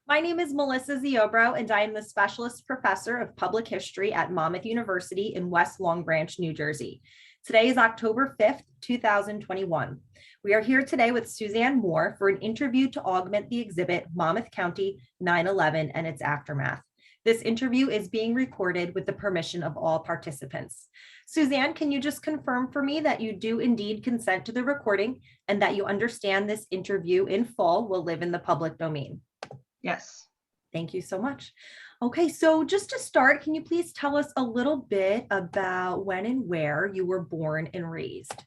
My name is Melissa Ziobro, and I am the Specialist Professor of Public History at Monmouth University in West Long Branch, New Jersey. Today is October 5th, 2021. We are here today with Suzanne Moore for an interview to augment the exhibit Monmouth County 9/11 and its Aftermath. This interview is being recorded with the permission of all participants. Suzanne, can you just confirm for me that you do indeed consent to the recording and that you understand this interview in full will live in the public domain? Yes. Thank you so much. Okay, so just to start, can you please tell us a little bit about when and where you were born and raised?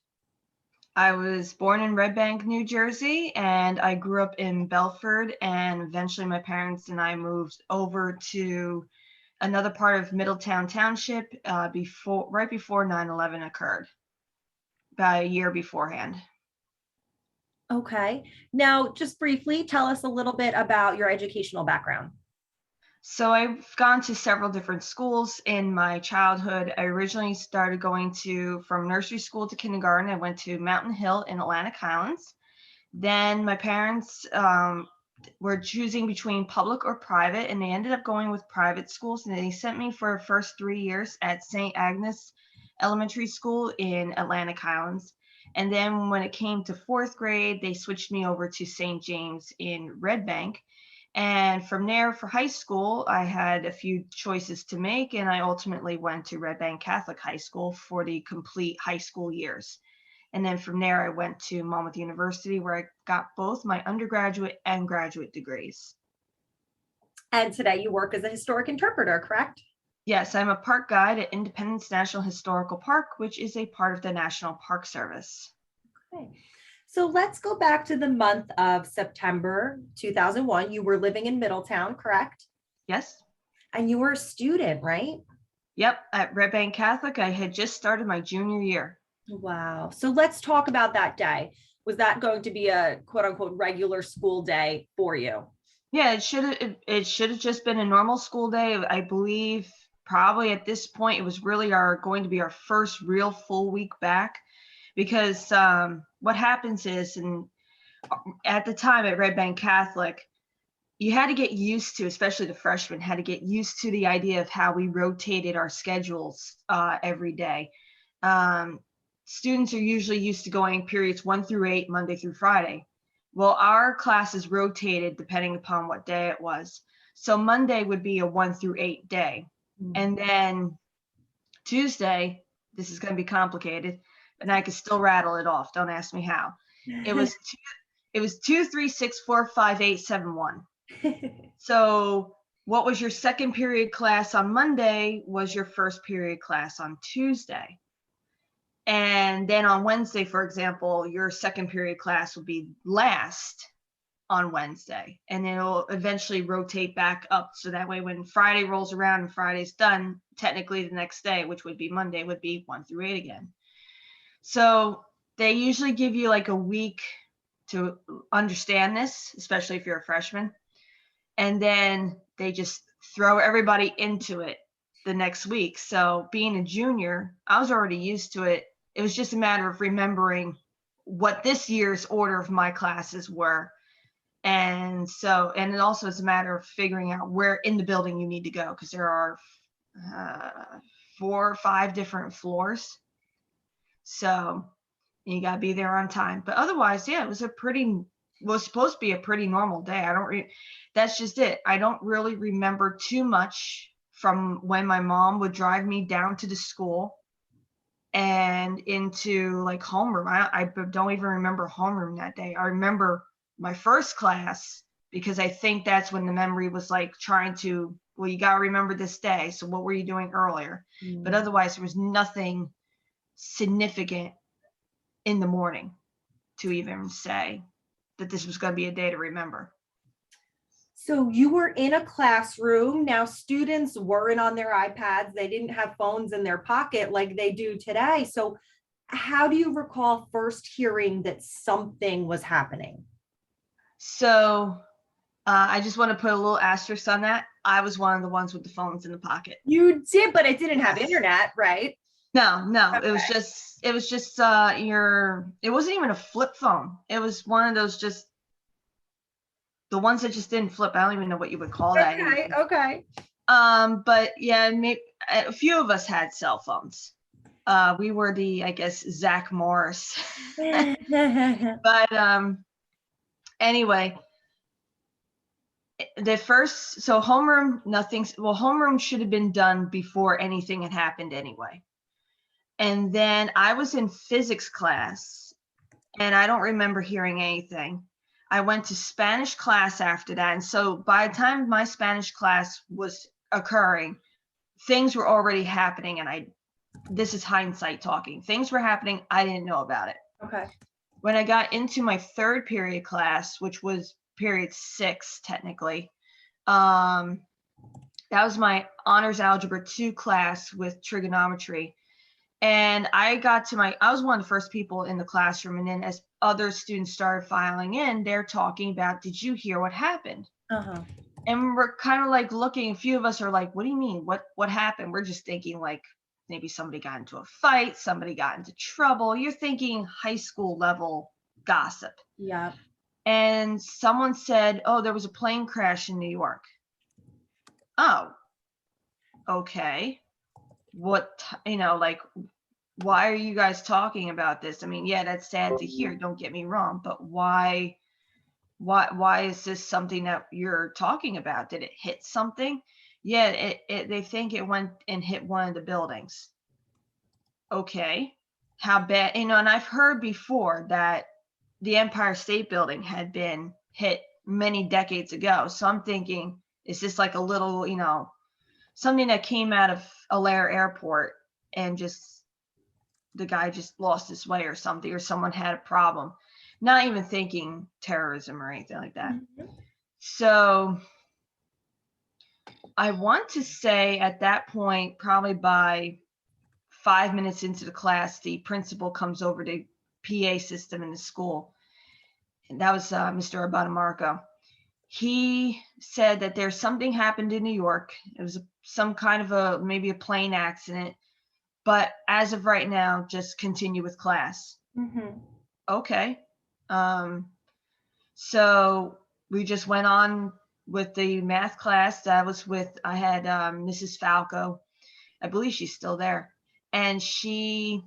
I was born in Red Bank, New Jersey, and I grew up in Belford, and eventually my parents and I moved over to another part of Middletown Township right before 9/11 occurred, about a year beforehand. Okay, now just briefly tell us a little bit about your educational background. So I've gone to several different schools in my childhood. I originally started going from nursery school to kindergarten. I went to Mountain Hill in Atlantic Highlands. Then my parents were choosing between public or private, and they ended up going with private schools. And they sent me for the first 3 years at St. Agnes Elementary School in Atlantic Highlands. And then when it came to fourth grade, they switched me over to St. James in Red Bank. And from there, for high school, I had a few choices to make, and I ultimately went to Red Bank Catholic High School for the complete high school years. And then from there, I went to Monmouth University, where I got both my undergraduate and graduate degrees. And today you work as a historic interpreter, correct? Yes, I'm a park guide at Independence National Historical Park, which is a part of the National Park Service. Okay. So let's go back to the month of September 2001. You were living in Middletown, correct? Yes. And you were a student, right? Yep, at Red Bank Catholic. I had just started my junior year. Wow. So let's talk about that day. Was that going to be a quote unquote regular school day for you? Yeah, it should have just been a normal school day. I believe probably at this point it was really going to be our first real full week back, because what happens is, and at the time at Red Bank Catholic, you had to get used to, especially the freshmen, had to get used to the idea of how we rotated our schedules every day. Students are usually used to going periods 1 through 8, Monday through Friday. Well, our classes rotated depending upon what day it was. So Monday would be a 1 through 8 day. And then Tuesday, this is going to be complicated, and I can still rattle it off. Don't ask me how. It was 2, 3, 6, 4, 5, 8, 7, 1. So what was your second period class on Monday was your first period class on Tuesday. And then on Wednesday, for example, your second period class will be last on Wednesday, and it'll eventually rotate back up. So that way, when Friday rolls around and Friday's done, technically the next day, which would be Monday, would be 1 through 8 again. So they usually give you like a week to understand this, especially if you're a freshman. And then they just throw everybody into it the next week. So being a junior, I was already used to it. It was just a matter of remembering what this year's order of my classes were. And it also is a matter of figuring out where in the building you need to go, because there are 4 or 5 different floors. So you got to be there on time. But otherwise, yeah, it was supposed to be a pretty normal day. That's just it. I don't really remember too much from when my mom would drive me down to the school and into like homeroom. I don't even remember homeroom that day. I remember my first class, because I think that's when the memory was like trying to, well, you got to remember this day. So what were you doing earlier? But otherwise, there was nothing significant in the morning to even say that this was going to be a day to remember. So you were in a classroom. Now students weren't on their iPads. They didn't have phones in their pocket like they do today. So how do you recall first hearing that something was happening? So I just want to put a little asterisk on that. I was one of the ones with the phones in the pocket. You did, but it didn't have internet, right? No. Okay. It was just it wasn't even a flip phone. It was one of those just the ones that just didn't flip. I don't even know what you would call that anymore. Okay. But yeah, maybe a few of us had cell phones. We were the, I guess, Zach Morris. But anyway, so homeroom, homeroom should have been done before anything had happened anyway. And then I was in physics class, and I don't remember hearing anything. I went to Spanish class after that. And so by the time my Spanish class was occurring, things were already happening. And this is hindsight talking. Things were happening. I didn't know about it. Okay. When I got into my third period class, which was period 6, technically, that was my honors algebra 2 class with trigonometry. And I was one of the first people in the classroom. And then as other students started filing in, they're talking about, did you hear what happened? Uh-huh. And we're kind of like looking, a few of us are like, what do you mean? What happened? We're just thinking like, maybe somebody got into a fight, somebody got into trouble. You're thinking high school level gossip. Yeah. And someone said, oh, there was a plane crash in New York. Oh, okay. Like, why are you guys talking about this? I mean, yeah, that's sad to hear, don't get me wrong, but why is this something that you're talking about? Did it hit something? Yeah, they think it went and hit one of the buildings. Okay, how bad? And I've heard before that the Empire State Building had been hit many decades ago. So I'm thinking, is this like a little, something that came out of Alaire Airport and just the guy just lost his way or something, or someone had a problem, not even thinking terrorism or anything like that. Mm-hmm. So I want to say at that point, probably by 5 minutes into the class, the principal comes over to PA system in the school. And that was Mr. Abadamarco. He said that there's something happened in New York. It was some kind of maybe a plane accident. But as of right now, just continue with class. Mm-hmm. Okay. So we just went on with the math class. I had Mrs. Falco. I believe she's still there. And she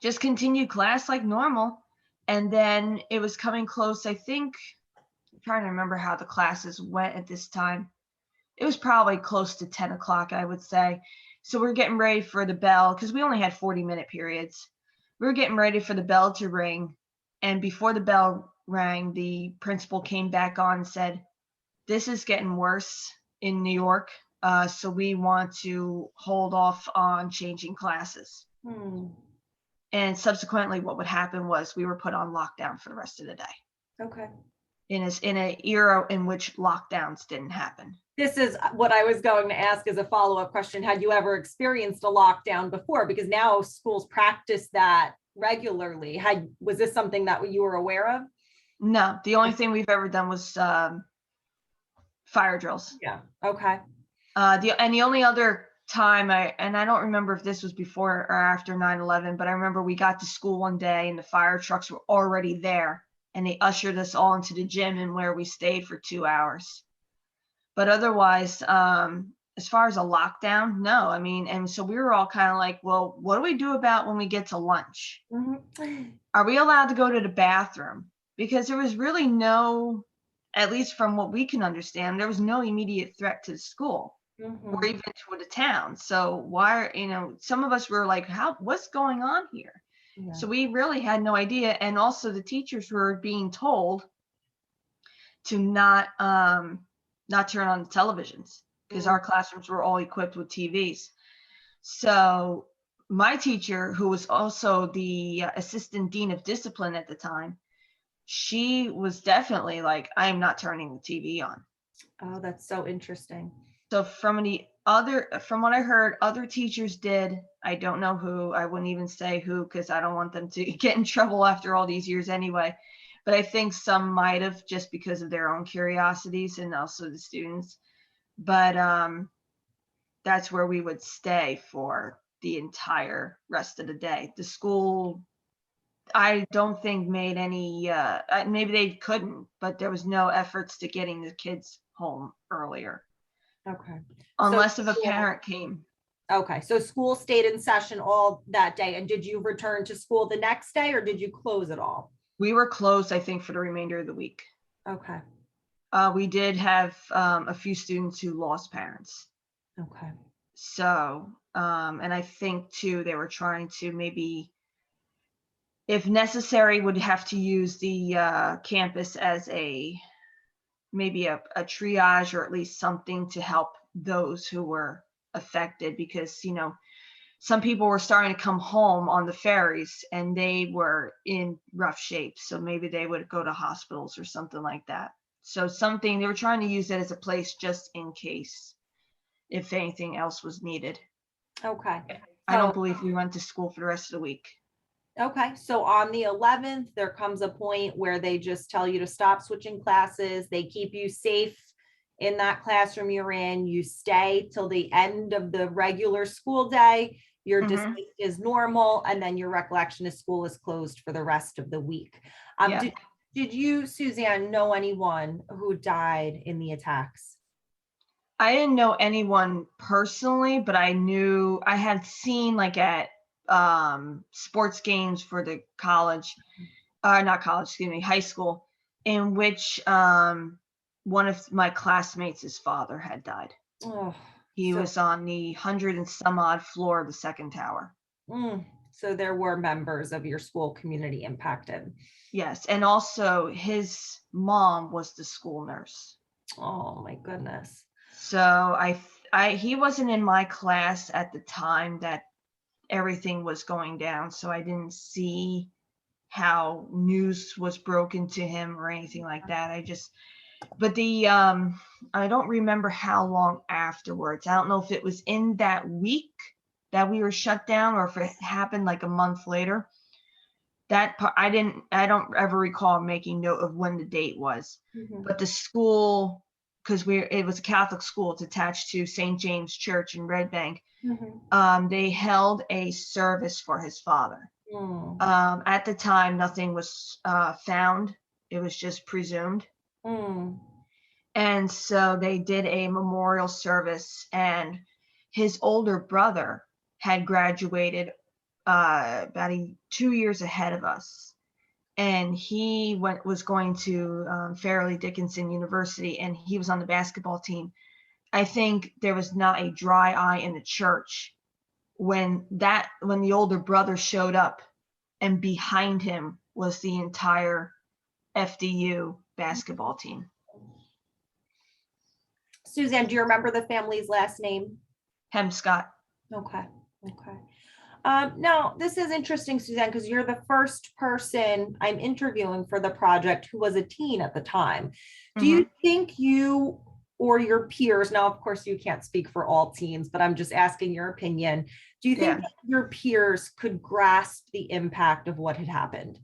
just continued class like normal. And then it was coming close. I think, I'm trying to remember how the classes went at this time. It was probably close to 10 o'clock, I would say. So we're getting ready for the bell, because we only had 40-minute periods. We were getting ready for the bell to ring. And before the bell rang, the principal came back on and said, this is getting worse in New York. So we want to hold off on changing classes. And subsequently, what would happen was we were put on lockdown for the rest of the day. Okay. In an era in which lockdowns didn't happen. This is what I was going to ask as a follow-up question. Had you ever experienced a lockdown before? Because now schools practice that regularly. Was this something that you were aware of? No, the only thing we've ever done was fire drills. Yeah. Okay. The only other time I don't remember if this was before or after 9/11, but I remember we got to school one day and the fire trucks were already there, and they ushered us all into the gym, and where we stayed for 2 hours. But otherwise, as far as a lockdown, no. I mean, and so we were all kind of like, well, what do we do about when we get to lunch? Mm-hmm. Are we allowed to go to the bathroom? Because there was really no, at least from what we can understand, there was no immediate threat to the school. Mm-hmm. Or even to the town. So why, some of us were like, what's going on here? Yeah. So we really had no idea. And also the teachers were being told to not turn on the televisions, because our classrooms were all equipped with TVs. So my teacher, who was also the assistant dean of discipline at the time, she was definitely like, I am not turning the TV on. Oh, that's so interesting. So from what I heard, other teachers did. I don't know who. I wouldn't even say who, because I don't want them to get in trouble after all these years anyway. But I think some might have, just because of their own curiosities, and also the students. But that's where we would stay for the entire rest of the day. The school I don't think made any, maybe they couldn't, but there was no efforts to getting the kids home earlier. Okay. Unless if a parent came. Okay, so school stayed in session all that day. And did you return to school the next day or did you close it all? We were closed, I think, for the remainder of the week. Okay. We did have a few students who lost parents. Okay. So, and I think too, they were trying to maybe, if necessary, would have to use the campus as maybe a triage, or at least something to help those who were affected, because, some people were starting to come home on the ferries and they were in rough shape. So maybe they would go to hospitals or something like that. So they were trying to use it as a place just in case, if anything else was needed. Okay. I don't believe we went to school for the rest of the week. Okay, so on the 11th, there comes a point where they just tell you to stop switching classes. They keep you safe in that classroom you're in. You stay till the end of the regular school day. Your dismissed is normal, and then your recollection is school is closed for the rest of the week. Yeah. Did you, Suzanne, know anyone who died in the attacks? I didn't know anyone personally, but I had seen, like, at sports games for the college, not college, excuse me, high school, in which one of my classmates' father had died. Oh, he was on the 100 and some odd floor of the second tower. So there were members of your school community impacted. Yes, and also his mom was the school nurse. Oh my goodness. So he wasn't in my class at the time that everything was going down, so I didn't see how news was broken to him or anything like that. But I don't remember how long afterwards. I don't know if it was in that week that we were shut down or if it happened like a month later. That part, I don't ever recall making note of when the date was. But the school, because it was a Catholic school, it's attached to St. James Church in Red Bank. They held a service for his father. At the time, nothing was found. It was just presumed. And so they did a memorial service, and his older brother had graduated about 2 years ahead of us. And he was going to Fairleigh Dickinson University, and he was on the basketball team. I think there was not a dry eye in the church when the older brother showed up, and behind him was the entire FDU basketball team. Suzanne, do you remember the family's last name? Hemscott. Okay. Now, this is interesting, Suzanne, because you're the first person I'm interviewing for the project who was a teen at the time. Do you think you or your peers, now, of course, you can't speak for all teens, but I'm just asking your opinion. Do you think your peers could grasp the impact of what had happened?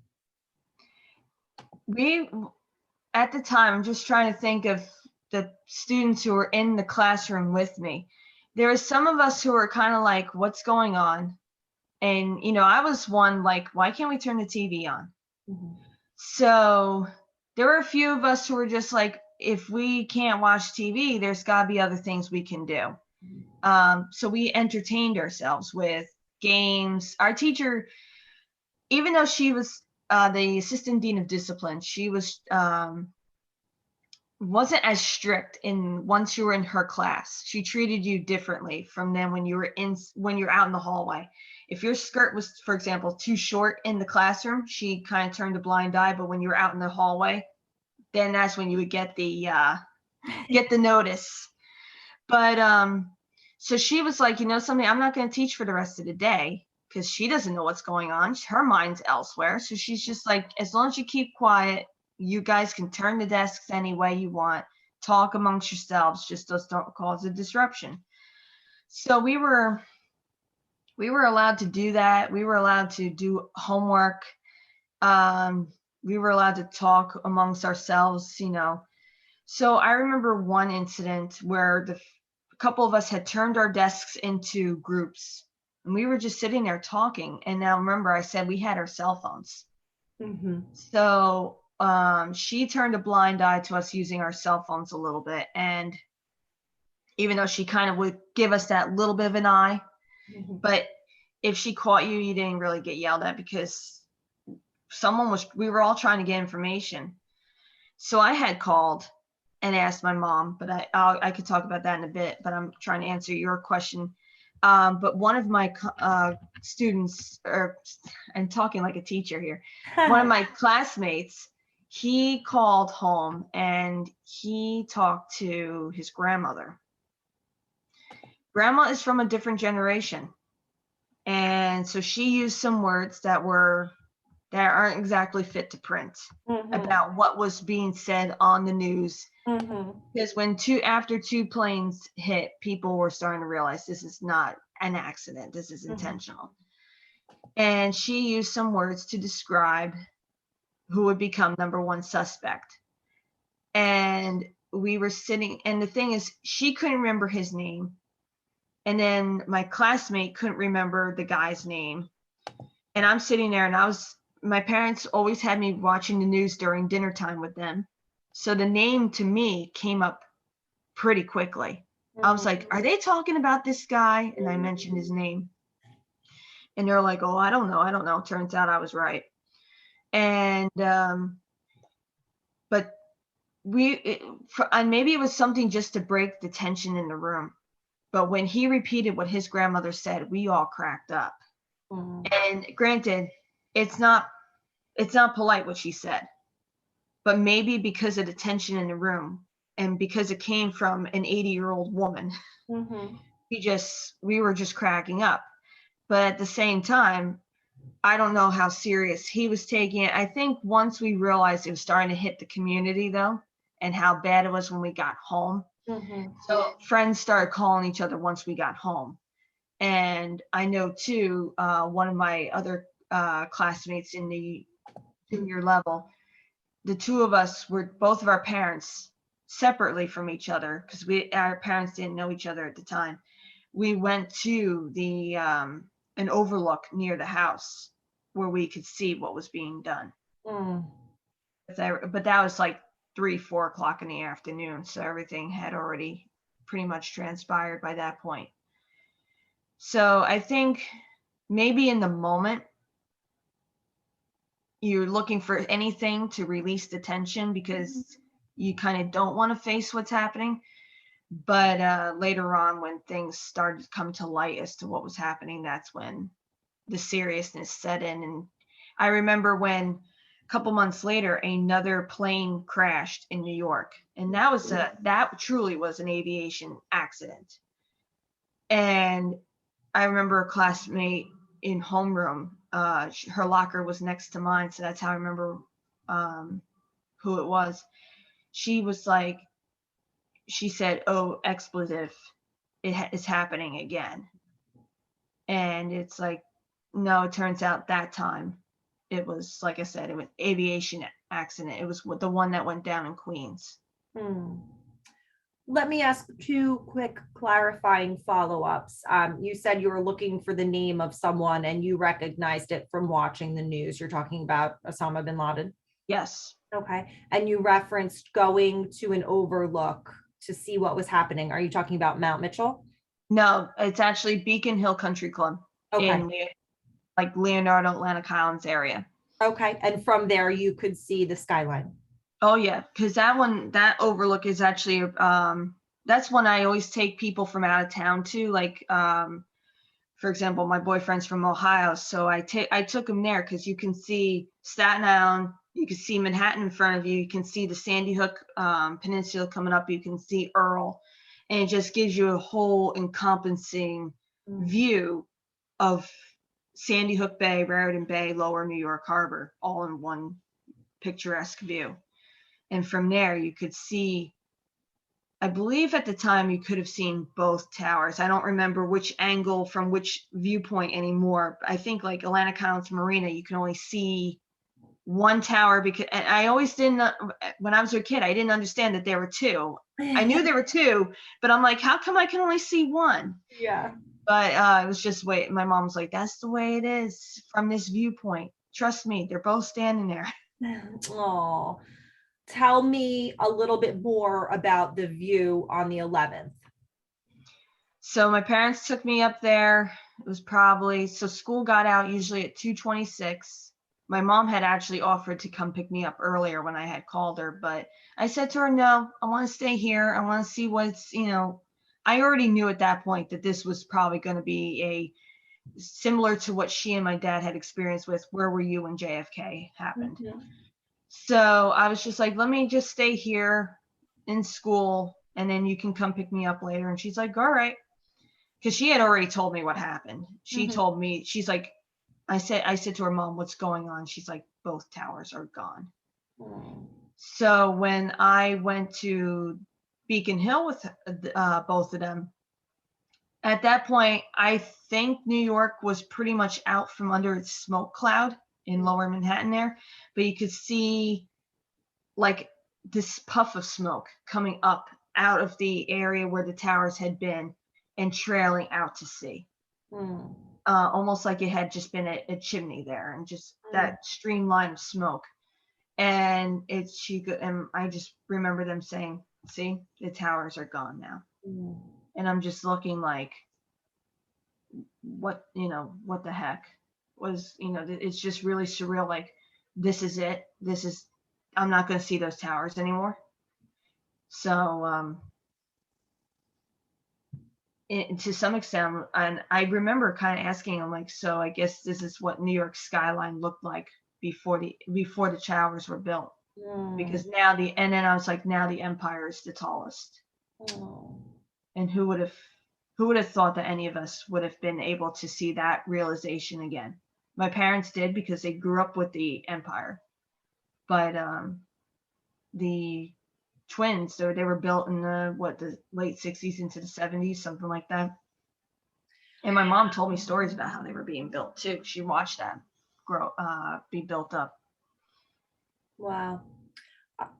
At the time, I'm just trying to think of the students who were in the classroom with me. There were some of us who were kind of like, what's going on? And, I was one like, why can't we turn the TV on? So there were a few of us who were just like, if we can't watch TV, there's got to be other things we can do. So we entertained ourselves with games. Our teacher, even though she was the assistant dean of discipline, she wasn't as strict once you were in her class. She treated you differently from then when you're out in the hallway. If your skirt was, for example, too short in the classroom, she kind of turned a blind eye. But when you were out in the hallway, then that's when you would get the notice. But so she was like, something, I'm not going to teach for the rest of the day, because she doesn't know what's going on. Her mind's elsewhere. So she's just like, as long as you keep quiet, you guys can turn the desks any way you want, talk amongst yourselves, just don't cause a disruption. So we were allowed to do that. We were allowed to do homework. We were allowed to talk amongst ourselves, So I remember one incident where a couple of us had turned our desks into groups, and we were just sitting there talking. And now remember, I said we had our cell phones. So she turned a blind eye to us using our cell phones a little bit. And even though she kind of would give us that little bit of an eye, but if she caught you, you didn't really get yelled at because we were all trying to get information. So I had called and asked my mom, but I could talk about that in a bit, but I'm trying to answer your question. But one of my students, I'm talking like a teacher here, one of my classmates, he called home and he talked to his grandmother. Grandma is from a different generation. And so she used some words that aren't exactly fit to print about what was being said on the news. Because after two planes hit, people were starting to realize this is not an accident. This is intentional. And she used some words to describe who would become number one suspect. And we were sitting, and the thing is, she couldn't remember his name. And then my classmate couldn't remember the guy's name. And I'm sitting there, and my parents always had me watching the news during dinner time with them. So the name to me came up pretty quickly. I was like, are they talking about this guy? And I mentioned his name. And they're like, oh, I don't know. Turns out I was right. And, but maybe it was something just to break the tension in the room. But when he repeated what his grandmother said, we all cracked up. And granted, it's not polite what she said, but maybe because of the tension in the room and because it came from an 80-year-old woman, we were just cracking up. But at the same time, I don't know how serious he was taking it. I think once we realized it was starting to hit the community, though, and how bad it was when we got home. So friends started calling each other once we got home. And I know, too, one of my other classmates in the junior level, the two of us both of our parents separately from each other, because our parents didn't know each other at the time. We went to an overlook near the house where we could see what was being done. But that was like 3-4 o'clock in the afternoon, so everything had already pretty much transpired by that point. So I think maybe in the moment you're looking for anything to release the tension because you kind of don't want to face what's happening. But later on, when things started to come to light as to what was happening, that's when the seriousness set in. And I remember when a couple months later, another plane crashed in New York. And that truly was an aviation accident. And I remember a classmate in homeroom, her locker was next to mine. So that's how I remember who it was. She said, oh, expletive, it's happening again. And it's like, no, it turns out that time it was, like I said, it was aviation accident. It was the one that went down in Queens. Let me ask 2 quick clarifying follow-ups. You said you were looking for the name of someone and you recognized it from watching the news. You're talking about Osama bin Laden? Yes. Okay. And you referenced going to an overlook to see what was happening. Are you talking about Mount Mitchell? No, it's actually Beacon Hill Country Club in like Leonardo, Atlantic Highlands area. Okay. And from there you could see the skyline. Oh yeah, because that overlook is actually that's one I always take people from out of town to. Like for example, my boyfriend's from Ohio, so I took him there because you can see Staten Island, you can see Manhattan in front of you, you can see the Sandy Hook Peninsula coming up, you can see Earl, and it just gives you a whole encompassing view of Sandy Hook Bay, Raritan Bay, Lower New York Harbor, all in one picturesque view. And from there, you could see, I believe at the time you could have seen both towers. I don't remember which angle from which viewpoint anymore. I think like Atlantic Highlands Marina, you can only see one tower because, and I always didn't, when I was a kid, I didn't understand that there were two. I knew there were two, but I'm like, how come I can only see one? Yeah. But it was just my mom was like, that's the way it is from this viewpoint. Trust me, they're both standing there. Oh, tell me a little bit more about the view on the 11th. So my parents took me up there. It was probably, so school got out usually at 2:26. My mom had actually offered to come pick me up earlier when I had called her, but I said to her, no, I want to stay here. I want to see what's, I already knew at that point that this was probably going to be a similar to what she and my dad had experienced with Where Were You when JFK happened. Mm-hmm. So I was just like, let me just stay here in school and then you can come pick me up later. And she's like, all right. Because she had already told me what happened. She told me, she's like, I said to her, Mom, what's going on? She's like, both towers are gone. So when I went to Beacon Hill with both of them, at that point, I think New York was pretty much out from under its smoke cloud in lower Manhattan there, but you could see like this puff of smoke coming up out of the area where the towers had been and trailing out to sea. Almost like it had just been a chimney there and just that streamline of smoke. And and I just remember them saying, see, the towers are gone now. And I'm just looking like, what the heck was, it's just really surreal. Like, this is it. I'm not going to see those towers anymore. So, to some extent, and I remember kind of asking him, like, so I guess this is what New York skyline looked like before the towers were built, because and then I was like, now the Empire is the tallest. And who would have thought that any of us would have been able to see that realization again? My parents did because they grew up with the Empire, but the twins, so they were built in the late 60s into the 70s, something like that. And my mom told me stories about how they were being built too. She watched that be built up. Wow.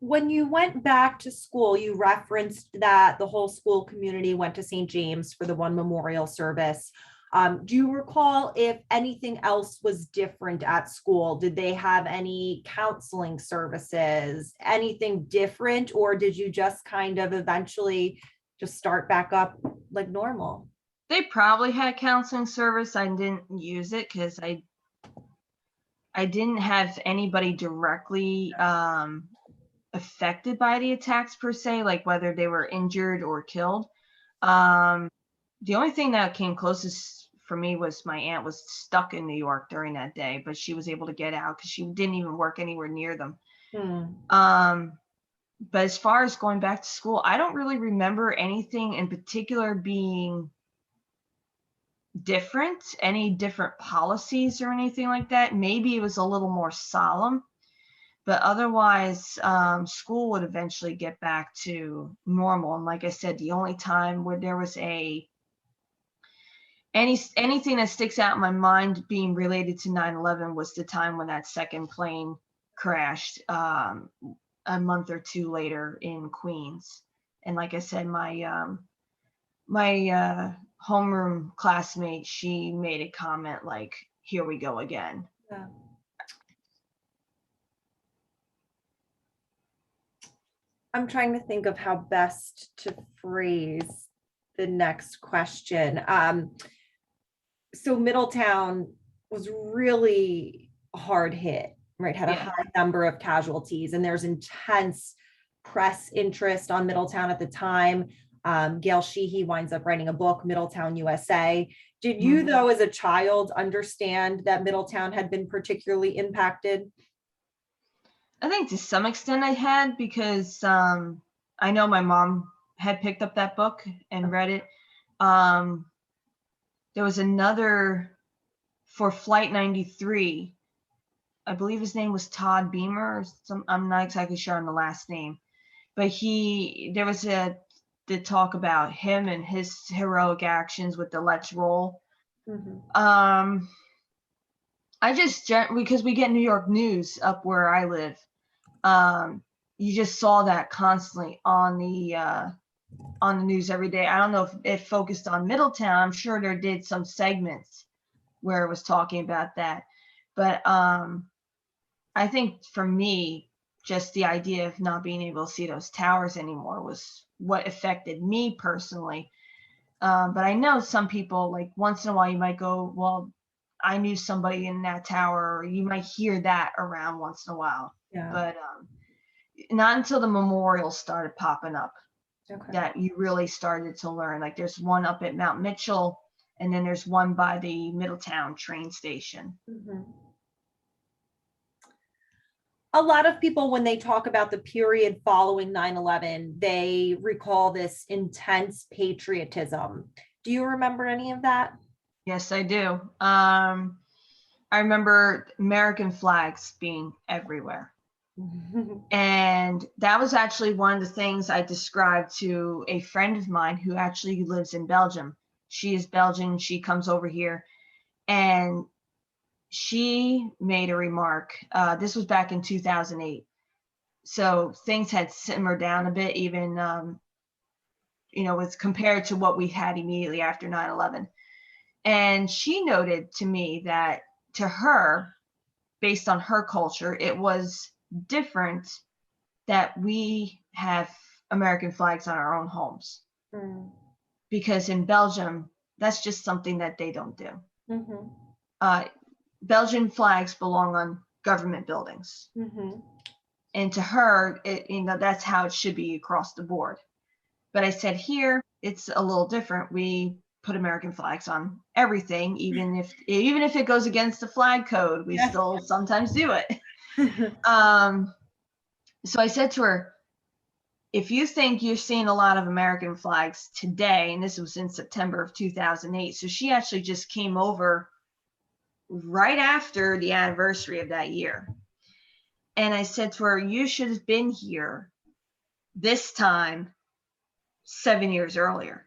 When you went back to school, you referenced that the whole school community went to St. James for the one memorial service. Do you recall if anything else was different at school? Did they have any counseling services, anything different, or did you just kind of eventually just start back up like normal? They probably had counseling service. I didn't use it because I didn't have anybody directly affected by the attacks per se, like whether they were injured or killed. The only thing that came closest for me was my aunt was stuck in New York during that day, but she was able to get out because she didn't even work anywhere near them. But as far as going back to school, I don't really remember anything in particular being different, any different policies or anything like that. Maybe it was a little more solemn, but otherwise, school would eventually get back to normal. And like I said, the only time where there was anything that sticks out in my mind being related to 9/11 was the time when that second plane crashed a month or two later in Queens. And like I said, my homeroom classmate, she made a comment like, here we go again. Yeah. I'm trying to think of how best to phrase the next question. So Middletown was really hard hit, right? Had a high number of casualties, and there's intense press interest on Middletown at the time. Gail Sheehy winds up writing a book, Middletown, USA. Did you, though, as a child, understand that Middletown had been particularly impacted? I think to some extent I had, because I know my mom had picked up that book and read it. There was another for Flight 93. I believe his name was Todd Beamer or some, I'm not exactly sure on the last name, but there was the talk about him and his heroic actions with the Let's Roll. I just, because we get New York news up where I live, you just saw that constantly on the news every day. I don't know if it focused on Middletown. I'm sure there did some segments where it was talking about that, But I think for me, just the idea of not being able to see those towers anymore was what affected me personally. But I know some people, like once in a while, you might go, well, I knew somebody in that tower, or you might hear that around once in a while. Yeah. But not until the memorials started popping up Okay. that you really started to learn. Like there's one up at Mount Mitchell, and then there's one by the Middletown train station. Mhm. A lot of people, when they talk about the period following 9/11, they recall this intense patriotism. Do you remember any of that? Yes, I do. I remember American flags being everywhere. And that was actually one of the things I described to a friend of mine who actually lives in Belgium. She is Belgian. She comes over here, and she made a remark. This was back in 2008. So things had simmered down a bit, even, as compared to what we had immediately after 9/11. And she noted to me that to her, based on her culture, it was different that we have American flags on our own homes. Mm. Because in Belgium, that's just something that they don't do. Mm-hmm. Belgian flags belong on government buildings. Mm-hmm. And to her, that's how it should be across the board. But I said here, it's a little different. We put American flags on everything, even if it goes against the flag code, we still sometimes do it. So I said to her, if you think you're seeing a lot of American flags today, and this was in September of 2008, so she actually just came over right after the anniversary of that year. And I said to her, you should have been here this time 7 years earlier,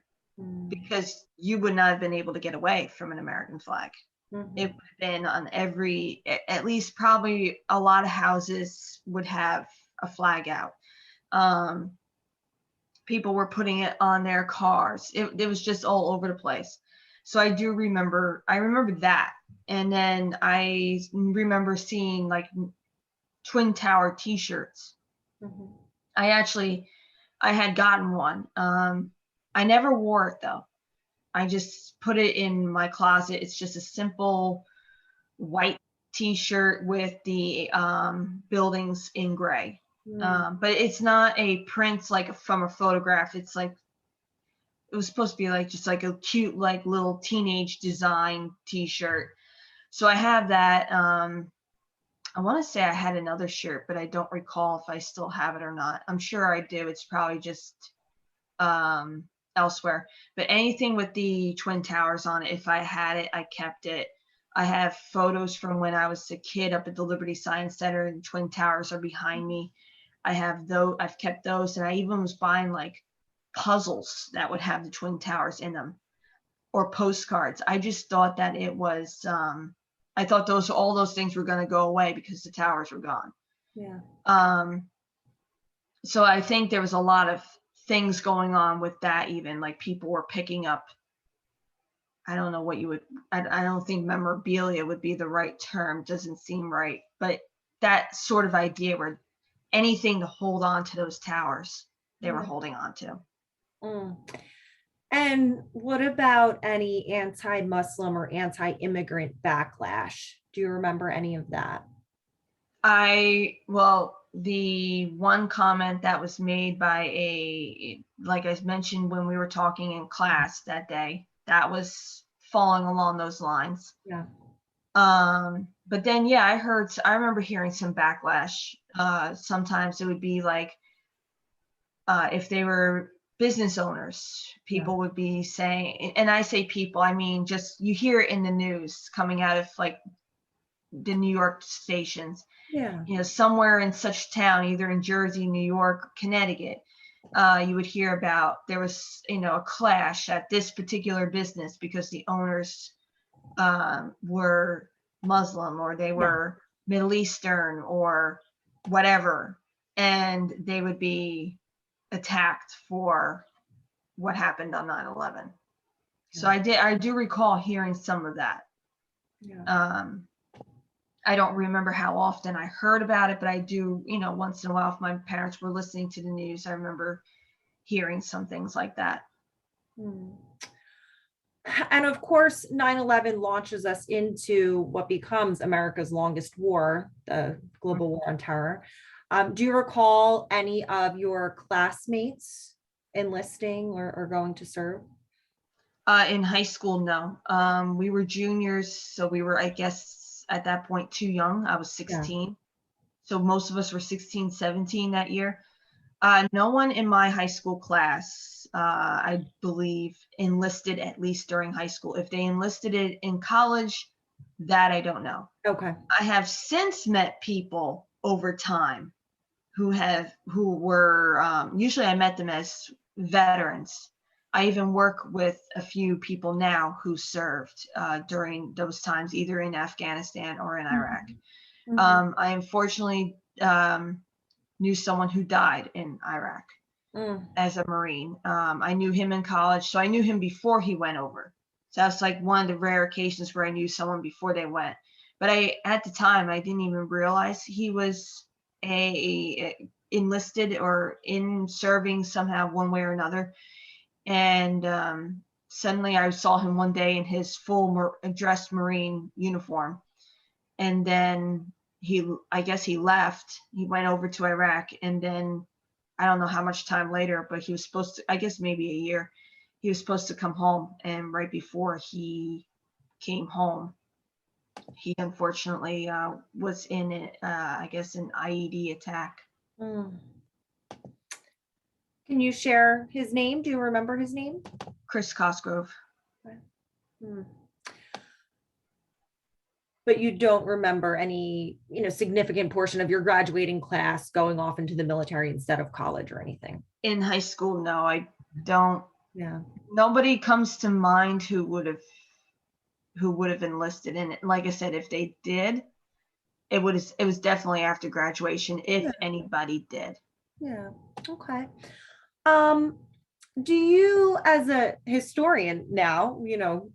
because you would not have been able to get away from an American flag. Mm-hmm. It would have been on at least probably a lot of houses would have a flag out. People were putting it on their cars. It was just all over the place. So I remember that. And then I remember seeing like Twin Tower t-shirts. Mm-hmm. I had gotten one. I never wore it though. I just put it in my closet. It's just a simple white t-shirt with the buildings in gray. But it's not a print like from a photograph. It's like, it was supposed to be like just like a cute like little teenage design t-shirt. So I have that. I want to say I had another shirt, but I don't recall if I still have it or not. I'm sure I do. It's probably just elsewhere. But anything with the Twin Towers on it, if I had it, I kept it. I have photos from when I was a kid up at the Liberty Science Center, and the Twin Towers are behind me. I've kept those, and I even was buying like puzzles that would have the Twin Towers in them, or postcards. I just thought that it was, I thought all those things were going to go away because the towers were gone. Yeah. So I think there was a lot of things going on with that, even like people were picking up, I don't know what you would, I don't think memorabilia would be the right term, doesn't seem right, but that sort of idea where anything to hold on to those towers, they were holding on to. And what about any anti-Muslim or anti-immigrant backlash? Do you remember any of that? The one comment that was made by like I mentioned when we were talking in class that day, that was falling along those lines. Yeah. But then, yeah, I remember hearing some backlash. Sometimes it would be like, if they were business owners, people would be saying, and I say people, I mean, just, you hear it in the news coming out of like the New York stations. Yeah. Somewhere in such town, either in Jersey, New York, Connecticut, you would hear about there was, a clash at this particular business because the owners were Muslim, or they were Middle Eastern or whatever, and they would be attacked for what happened on 9/11. So I do recall hearing some of that. Yeah. I don't remember how often I heard about it, but I do, once in a while, if my parents were listening to the news, I remember hearing some things like that. Hmm. And of course, 9/11 launches us into what becomes America's longest war, the global war on terror. Do you recall any of your classmates enlisting or going to serve? In high school, no. We were juniors, so we were, I guess, at that point too young. I was 16. So most of us were 16, 17 that year. No one in my high school class, I believe, enlisted at least during high school. If they enlisted it in college, that I don't know. Okay. I have since met people over time who were usually I met them as veterans. I even work with a few people now who served during those times, either in Afghanistan or in Iraq. Mhm. I unfortunately knew someone who died in Iraq Mm. as a Marine. I knew him in college, so I knew him before he went over. So that's like one of the rare occasions where I knew someone before they went. But at the time, I didn't even realize he was a enlisted or in serving somehow one way or another. And suddenly I saw him one day in his full dressed Marine uniform. And then I guess he left. He went over to Iraq, and then I don't know how much time later, but he was supposed to, I guess maybe a year, he was supposed to come home. And right before he came home, he unfortunately was in, I guess, an IED attack. Mm. Can you share his name? Do you remember his name? Chris Cosgrove. Hmm. But you don't remember any, significant portion of your graduating class going off into the military instead of college or anything? In high school, no, I don't. Yeah. Nobody comes to mind who would have enlisted in it. Like I said, if they did, it was definitely after graduation, if anybody did. Yeah. Okay. Do you, as a historian now,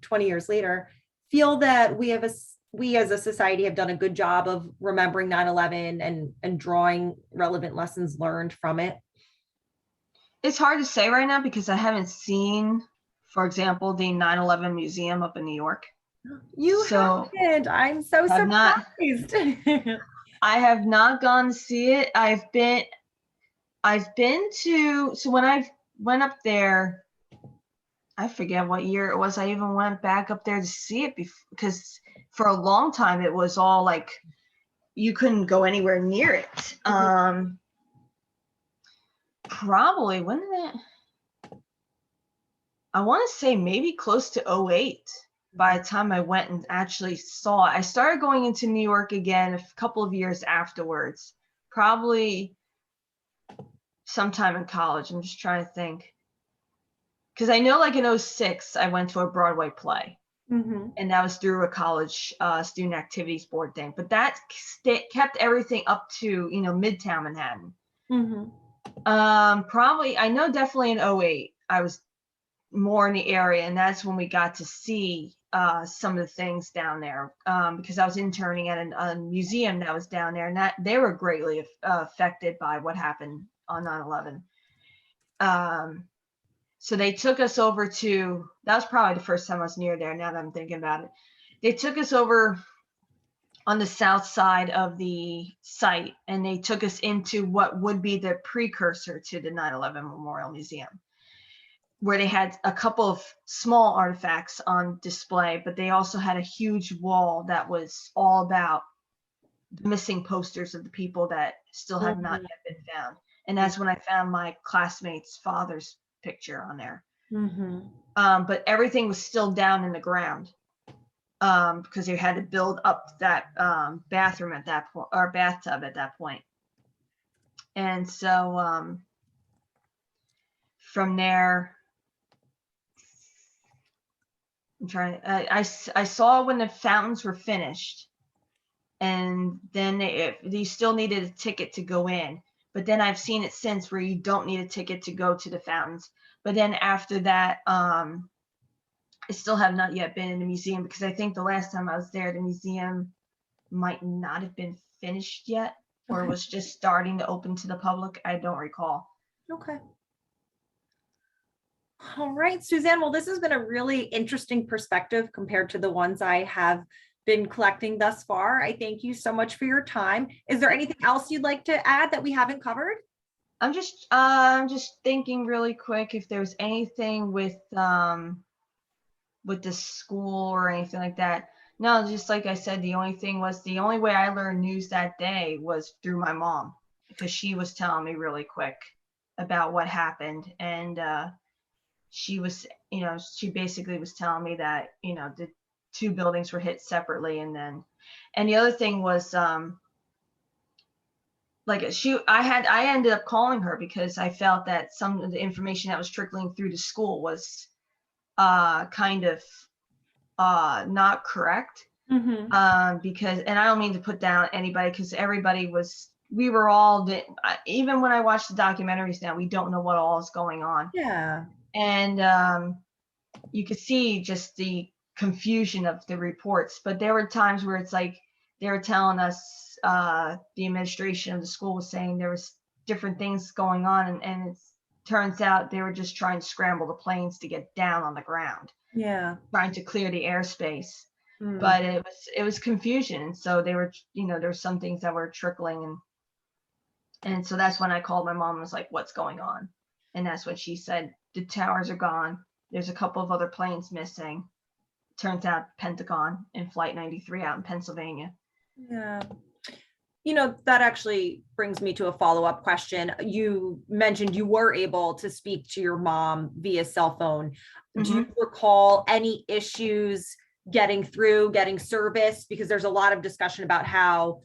20 years later, feel that we as a society have done a good job of remembering 9/11 and drawing relevant lessons learned from it? It's hard to say right now because I haven't seen, for example, the 9/11 museum up in New York. You So haven't. I'm so have not. surprised. I have not gone to see it. I've been to, so when I went up there, I forget what year it was. I even went back up there to see it because for a long time it was all like you couldn't go anywhere near it. Probably when did it? I want to say maybe close to 08 by the time I went and actually saw it. I started going into New York again a couple of years afterwards, probably sometime in college. I'm just trying to think. Because I know like in 06, I went to a Broadway play. Mm-hmm. And that was through a college student activities board thing. But that kept everything up to, Midtown Manhattan. Mm-hmm. Probably, I know definitely in 08, I was more in the area, and that's when we got to see some of the things down there because I was interning at a museum that was down there, and that they were greatly affected by what happened on 9/11. So they took us over to, that was probably the first time I was near there, now that I'm thinking about it. They took us over on the south side of the site, and they took us into what would be the precursor to the 9/11 Memorial Museum, where they had a couple of small artifacts on display, but they also had a huge wall that was all about the missing posters of the people that still have not yet been found. And that's when I found my classmate's father's picture on there. Mm-hmm. But everything was still down in the ground because they had to build up that bathroom at that point, or bathtub at that point. And so from there, I saw when the fountains were finished, and then you still needed a ticket to go in. But then I've seen it since where you don't need a ticket to go to the fountains. But then after that, I still have not yet been in the museum because I think the last time I was there, the museum might not have been finished yet, or Okay. was just starting to open to the public. I don't recall. Okay. All right, Suzanne. Well, this has been a really interesting perspective compared to the ones I have been collecting thus far. I thank you so much for your time. Is there anything else you'd like to add that we haven't covered? I'm just thinking really quick if there's anything with the school or anything like that. No, just like I said, the only way I learned news that day was through my mom, because she was telling me really quick about what happened. And she basically was telling me that, the two buildings were hit separately. And the other thing was, I ended up calling her because I felt that some of the information that was trickling through the school was kind of not correct. Because, and I don't mean to put down anybody, because we were all, even when I watch the documentaries now, we don't know what all is going on. Yeah. And you could see just the confusion of the reports. But there were times where it's like they were telling us, the administration of the school was saying there was different things going on, and it turns out they were just trying to scramble the planes to get down on the ground, Yeah. trying to clear the airspace. But it was confusion. So they were, there were some things that were trickling, and so that's when I called my mom and was like, what's going on? And that's when she said, the towers are gone. There's a couple of other planes missing. Turns out Pentagon in Flight 93 out in Pennsylvania. Yeah. That actually brings me to a follow-up question. You mentioned you were able to speak to your mom via cell phone. Do you recall any issues getting service? Because there's a lot of discussion about how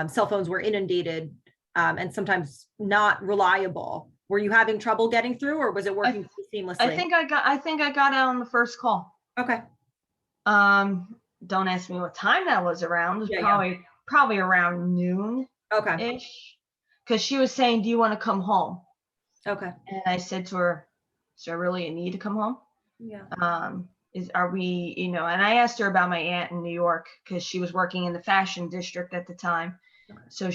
cell phones were inundated and sometimes not reliable. Were you having trouble getting through, or was it working seamlessly? I think I got out on the first call. Okay. Don't ask me what time that was around. It was probably around noon. Okay. Ish. Because she was saying, do you want to come home? Okay. And I said to her, is there really a need to come home? Yeah. Are we, and I asked her about my aunt in New York, because she was working in the fashion district at the time. Okay. So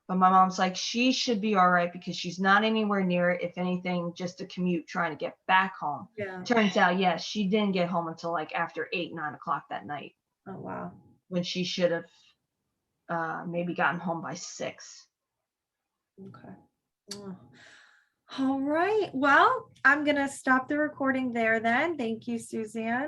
but my mom's like, she should be all right because she's not anywhere near it. If anything, just a commute trying to get back home. Yeah. Turns out, yes, she didn't get home until like after 8-9 o'clock that night. Oh, wow. When she should have maybe gotten home by 6. Okay. Oh. All right. Well, I'm going to stop the recording there then. Thank you, Suzanne.